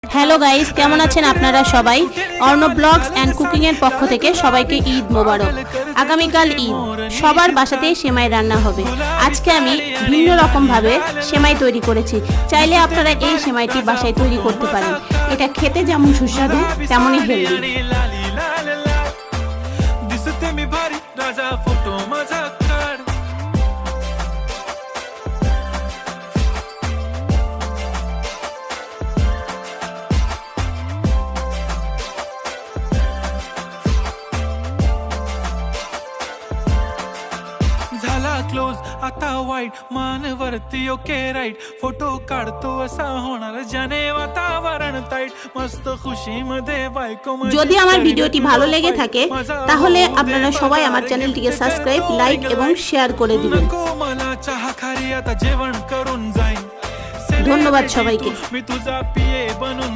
Hello guys, কেমন আছেন আপনারা সবাই? অর্ণব ব্লগস অ্যান্ড কুকিং এর পক্ষ থেকে সবাইকে ঈদ মোবারক। আগামীকাল ঈদ, সবার বাসাতেই সেমাই রান্না হবে। আজকে আমি ভিন্ন রকম ভাবে সেমাই তৈরি করেছি। চাইলে আপনারা এই সেমাইটি বাসায় তৈরি করতে পারেন। এটা খেতে যেমন সুস্বাদু তেমনই হেলদি। झाला क्लोज आता वाईट मानवरती ओके राईट फोटो काढतो असा होणार जाने वातावरण ताईट मस्त खुशी मध्ये बायको যদি আমার ভিডিওটি ভালো লেগে থাকে তাহলে আপনারা সবাই আমার চ্যানেলটিকে সাবস্ক্রাইব, লাইক এবং শেয়ার করে দিবেন। मला चहा खारी आता जेवण करून जाईन। ধন্যবাদ সবাইকে। मी तुझा पिये बनून